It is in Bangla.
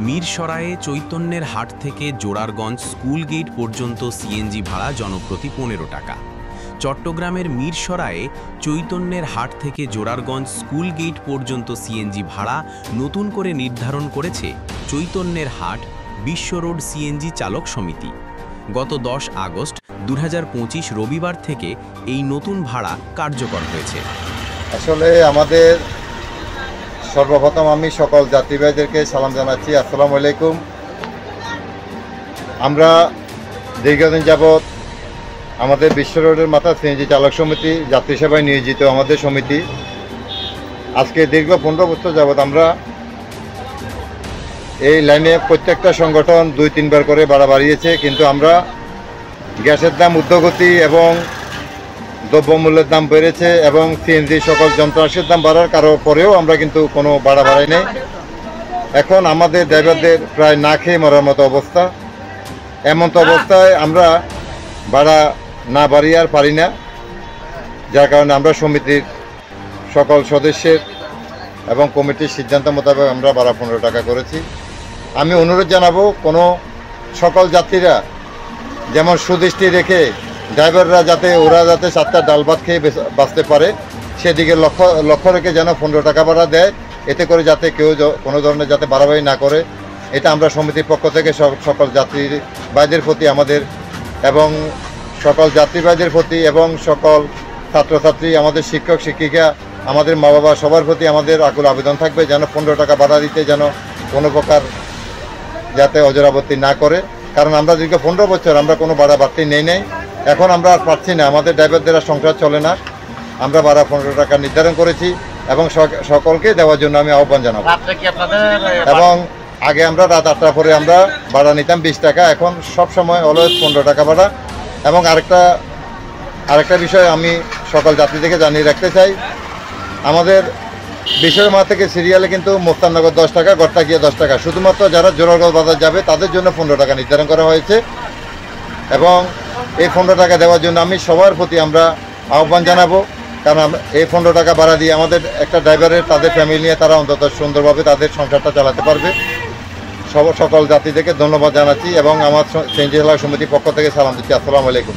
মিরসরাইয়ে চৈতন্যের হাট থেকে জোড়ারগঞ্জ স্কুল গেট পর্যন্ত সিএনজি ভাড়া জনপ্রতি ১৫ টাকা। চট্টগ্রামের মিরসরাইয়ে চৈতন্যের হাট থেকে জোড়ারগঞ্জ স্কুল গেট পর্যন্ত সিএনজি ভাড়া নতুন করে নির্ধারণ করেছে চৈতন্যের হাট বিশ্ব রোড সিএনজি চালক সমিতি। গত ১০ আগস্ট ২০২৫ রবিবার থেকে এই নতুন ভাড়া কার্যকর হয়েছে। আসলে আমাদের সর্বপ্রথম আমি সকল যাত্রীবাহীদেরকে সালাম জানাচ্ছি, আসসালামু আলাইকুম। আমরা দীর্ঘদিন যাবৎ আমাদের বিশ্ব রোডের মাথা সিএনজি চালক সমিতি যাত্রী সেবায় নিয়োজিত আমাদের সমিতি আজকে দীর্ঘ ১৫ বছর যাবৎ আমরা এই লাইনে প্রত্যেকটা সংগঠন ২-৩ বার করে ভাড়া বাড়িয়েছে, কিন্তু আমরা গ্যাসের দাম ঊর্ধ্বগতি এবং দ্রব্যমূল্যের দাম বেড়েছে এবং সিএনজি সকল যন্ত্রাংশের দাম বাড়ার কারণ পরেও আমরা কিন্তু কোনো ভাড়া বাড়াই নেই। এখন আমাদের ড্রাইভারদের প্রায় না খেয়ে মরার মতো অবস্থা। এমন তো অবস্থায় আমরা ভাড়া না বাড়িয়ে আর পারি না, যার কারণে আমরা সমিতির সকল সদস্যের এবং কমিটির সিদ্ধান্ত মোতাবেক আমরা ভাড়া ১৫ টাকা করেছি। আমি অনুরোধ জানাবো কোনো সকল যাত্রীরা যেমন সুদৃষ্টি রেখে ড্রাইভাররা যাতে ওরা যাতে 7টা ডাল ভাত খেয়ে বাঁচতে পারে সেদিকে লক্ষ্য রেখে যেন ১৫ টাকা ভাড়া দেয়, এতে করে যাতে কেউ কোনো ধরনের যাতে বাড়াবাড়ি না করে, এটা আমরা সমিতির পক্ষ থেকে সকল যাত্রীবাহীদের প্রতি আমাদের এবং সকল যাত্রীবাহীদের প্রতি এবং সকল ছাত্রছাত্রী, আমাদের শিক্ষক শিক্ষিকা, আমাদের মা বাবা সবার প্রতি আমাদের আকুল আবেদন থাকবে যেন ১৫ টাকা ভাড়া দিতে যেন কোনো প্রকার যাতে অজরাবর্তি না করে। কারণ আমরা দীর্ঘ ১৫ বছর আমরা কোনো ভাড়া বাড়তি নেই। এখন আমরা আর পাচ্ছি না, আমাদের ড্রাইভারদের আর সংসার চলে না। আমরা ভাড়া ১৫ টাকা নির্ধারণ করেছি এবং সকলকে দেওয়ার জন্য আমি আহ্বান জানাবো। এবং আগে আমরা রাত ৮টার পরে আমরা ভাড়া নিতাম ২০ টাকা, এখন সব সময় অলওয়েজ ১৫ টাকা ভাড়া। এবং আরেকটা বিষয় আমি সকল যাত্রীদেরকে জানিয়ে রাখতে চাই, আমাদের বিশ্বরমা থেকে সিরিয়ালে কিন্তু মোস্তাননগর ১০ টাকা, গড়তাকিয়া 10 টাকা, শুধুমাত্র যারা জোড়ারগঞ্জ বাজার যাবে তাদের জন্য ১৫ টাকা নির্ধারণ করা হয়েছে। এবং এই ১৫ টাকা দেওয়ার জন্য আমি সবার প্রতি আমরা আহ্বান জানাবো, কারণ এই ১৫ টাকা ভাড়া দিয়ে আমাদের একটা ড্রাইভারের তাদের ফ্যামিলি নিয়ে তারা অন্তত সুন্দরভাবে তাদের সংসারটা চালাতে পারবে। সকল যাত্রীদেরকে ধন্যবাদ জানাচ্ছি এবং আমার সিএনজি চালক সমিতির পক্ষ থেকে সালাম দিচ্ছি। আসসালামু আলাইকুম।